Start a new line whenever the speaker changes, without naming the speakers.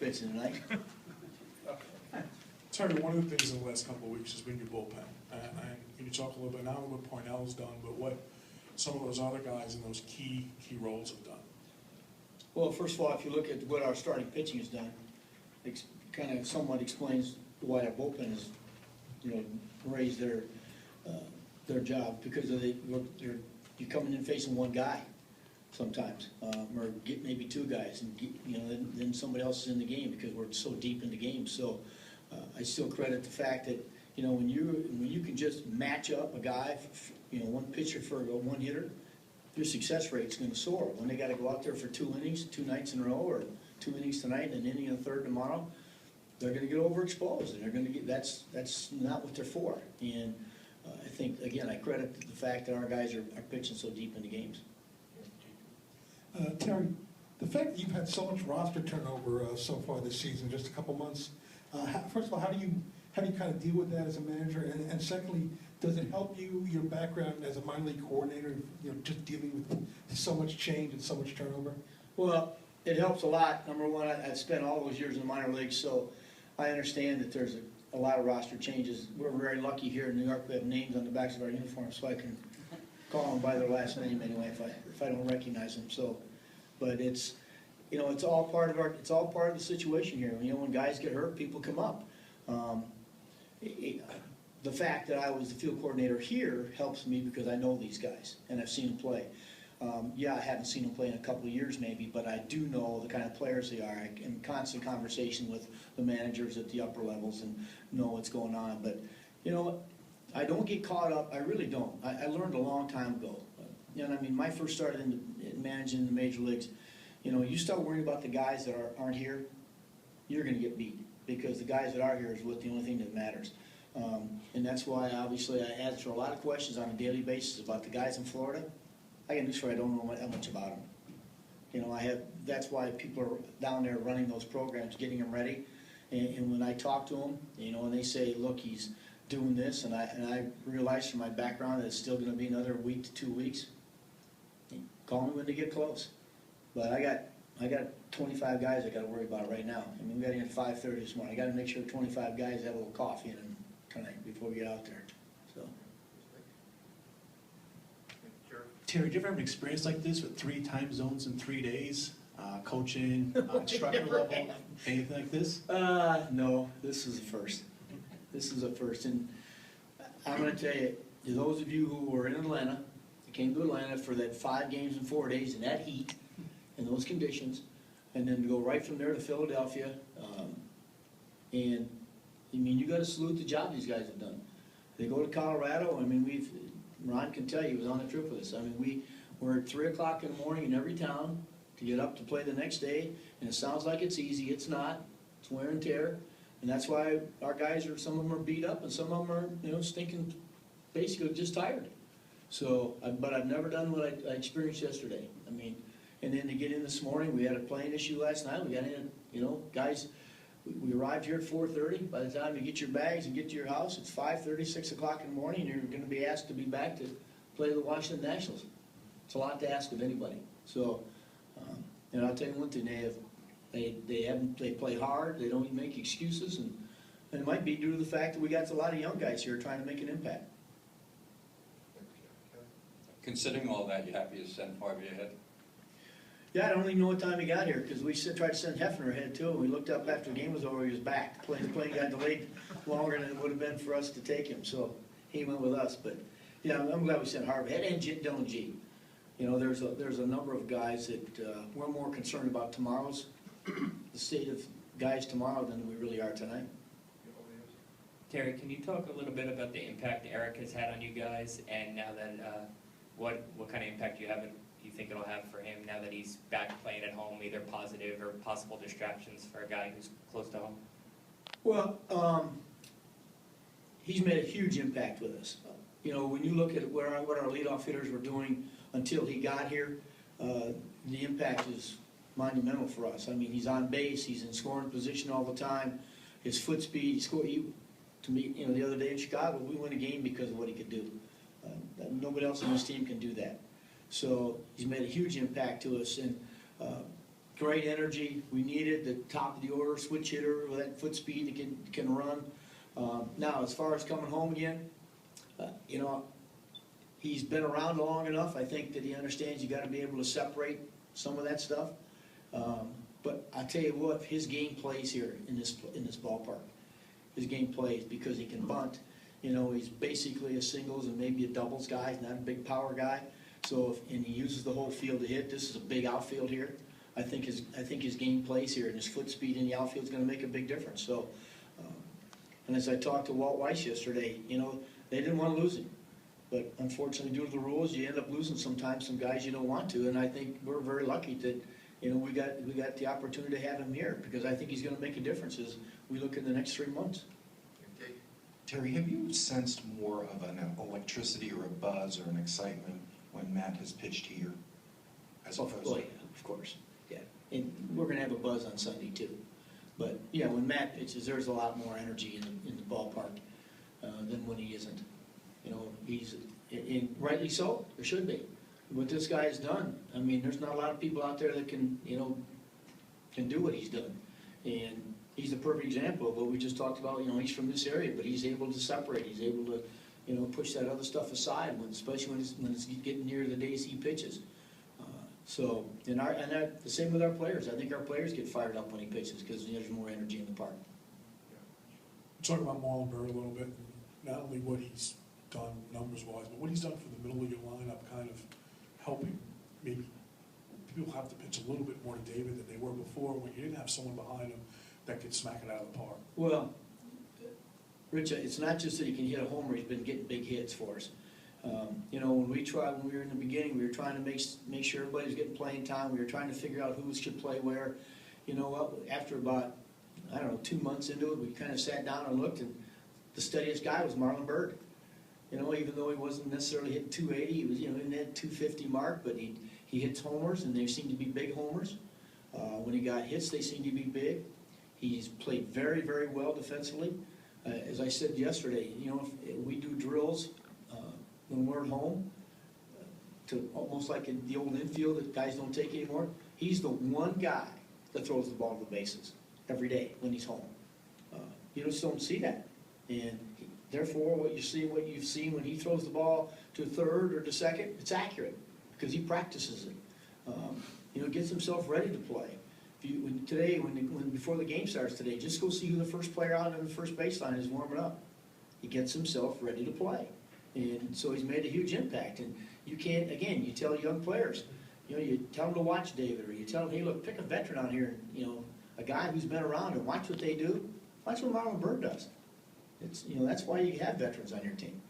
pitching tonight.
Terry, one of the things in the last couple of weeks has been your bullpen. And can you talk a little bit, not only what Poinell's done, but what some of those other guys in those key roles have done?
Well, first of all, if you look at what our starting pitching has done, kind of somewhat explains why our bullpen has, raised their job, because you're coming in facing one guy sometimes, or get maybe two guys, and then somebody else is in the game because we're so deep in the game. So I still credit the fact that when you can just match up a guy, one pitcher for one hitter, your success rate's going to soar. When they got to go out there for 2 innings, 2 nights in a row, or 2 innings tonight and an inning and a third tomorrow, they're going to get overexposed, and they're going to get that's not what they're for. And I think, again, I credit the fact that our guys are pitching so deep into games.
Terry, the fact that you've had so much roster turnover so far this season, just a couple months, first of all, how do you kind of deal with that as a manager? And secondly, does it help you, your background as a minor league coordinator, just dealing with so much change and so much turnover?
Well, it helps a lot. Number one, I've spent all those years in the minor leagues, so I understand that there's a lot of roster changes. We're very lucky here in New York. We have names on the backs of our uniforms, so I can call them by their last name anyway if I don't recognize them. So, but it's all part of the situation here. When guys get hurt, people come up. The fact that I was the field coordinator here helps me because I know these guys and I've seen them play. I haven't seen them play in a couple of years maybe, but I do know the kind of players they are. I'm in constant conversation with the managers at the upper levels and know what's going on. But, I don't get caught up. I really don't. I learned a long time ago. My first started in managing the major leagues. You start worrying about the guys that aren't here, you're going to get beat because the guys that are here is the only thing that matters. And that's why, obviously, I answer a lot of questions on a daily basis about the guys in Florida. I got news for you, I don't know that much about them. That's why people are down there running those programs, getting them ready. And when I talk to them, and they say, look, he's doing this, and I realize from my background that it's still going to be another week to 2 weeks, call me when they get close. But I got 25 guys I got to worry about right now. We got in at 5:30 this morning. I got to make sure 25 guys have a little coffee in them tonight before we get out there. So.
Terry, do you ever have an experience like this with 3 time zones in 3 days? Coaching, instructor level, anything like this?
No, this is a first. This is a first. And I'm going to tell you, those of you who were in Atlanta, came to Atlanta for that 5 games in 4 days in that heat, in those conditions, and then to go right from there to Philadelphia, and you got to salute the job these guys have done. They go to Colorado. Ron can tell you, he was on the trip with us. We're at 3 o'clock in the morning in every town to get up to play the next day, and it sounds like it's easy. It's not. It's wear and tear, and that's why our guys some of them are beat up, and some of them are, stinking, basically just tired. So, but I've never done what I experienced yesterday. And then to get in this morning, we had a plane issue last night. We got in, guys, we arrived here at 4:30. By the time you get your bags and get to your house, it's 5:30, 6 o'clock in the morning, and you're going to be asked to be back to play the Washington Nationals. It's a lot to ask of anybody. So, I'll tell you one thing, they play hard, they don't make excuses, and it might be due to the fact that we got a lot of young guys here trying to make an impact.
Considering all that, you happy to send Harvey ahead?
Yeah, I don't even know what time he got here, because we tried to send Hefner ahead too, and we looked up after the game was over, he was back. The plane got delayed longer than it would have been for us to take him, so he went with us. But yeah, I'm glad we sent Harvey ahead, and Dylan G. There's a number of guys that we're more concerned about the state of guys tomorrow than we really are tonight.
Terry, can you talk a little bit about the impact Eric has had on you guys, and now that what kind of impact you think it'll have for him now that he's back playing at home, either positive or possible distractions for a guy who's close to home?
Well, he's made a huge impact with us. When you look at what our leadoff hitters were doing until he got here, the impact is monumental for us. He's on base, he's in scoring position all the time. His foot speed, to me, the other day in Chicago, we won a game because of what he could do. Nobody else on this team can do that. So he's made a huge impact to us, and great energy. We needed the top of the order switch hitter with that foot speed that can run. Now, as far as coming home again, you know, he's been around long enough. I think that he understands you got to be able to separate some of that stuff. But I tell you what, his game plays here in this ballpark. His game plays because he can bunt. You know, he's basically a singles and maybe a doubles guy. He's not a big power guy. So and he uses the whole field to hit. This is a big outfield here. I think his game plays here, and his foot speed in the outfield is going to make a big difference. So, and as I talked to Walt Weiss yesterday, you know, they didn't want to lose him. But unfortunately, due to the rules, you end up losing sometimes some guys you don't want to. And I think we're very lucky that, you know, we got the opportunity to have him here, because I think he's going to make a difference as we look in the next 3 months.
Okay. Terry, have you sensed more of an electricity or a buzz or an excitement when Matt has pitched here? As opposed
Oh,
to...
yeah, of course, yeah. And we're going to have a buzz on Sunday too. But yeah, when Matt pitches, there's a lot more energy in the ballpark than when he isn't. You know, and rightly so, there should be. What this guy has done, I mean, there's not a lot of people out there that can, you know, can do what he's done. And he's the perfect example of what we just talked about. You know, he's from this area, but he's able to separate. He's able to, you know, push that other stuff aside, especially when it's getting near the days he pitches. The same with our players. I think our players get fired up when he pitches because there's more energy in the park.
Talk about Marlon Byrd a little bit, not only what he's done numbers-wise, but what he's done for the middle of your lineup, kind of helping maybe people have to pitch a little bit more to David than they were before when you didn't have someone behind him that could smack it out of the park.
Well, Rich, it's not just that he can hit a homer, he's been getting big hits for us. You know, when we were in the beginning, we were trying to make sure everybody was getting playing time. We were trying to figure out who should play where. You know what, after about, I don't know, 2 months into it, we kind of sat down and looked, and the steadiest guy was Marlon Byrd. You know, even though he wasn't necessarily hitting 280, he was, you know, in that 250 mark, but he hits homers, and they seem to be big homers. When he got hits, they seem to be big. He's played very, very well defensively. As I said yesterday, you know, if we do drills when we're at home, to almost like in the old infield that guys don't take anymore, he's the one guy that throws the ball to the bases every day when he's home. You just don't see that. And therefore, what you've seen when he throws the ball to third or to second, it's accurate because he practices it. You know, gets himself ready to play. Before the game starts today, just go see who the first player out on the first baseline is warming up. He gets himself ready to play. And so he's made a huge impact. And you can't, again, you tell young players, you know, you tell them to watch David, or you tell them, hey, look, pick a veteran out here, you know, a guy who's been around and watch what they do. Watch what Marlon Byrd does. It's, you know, that's why you have veterans on your team.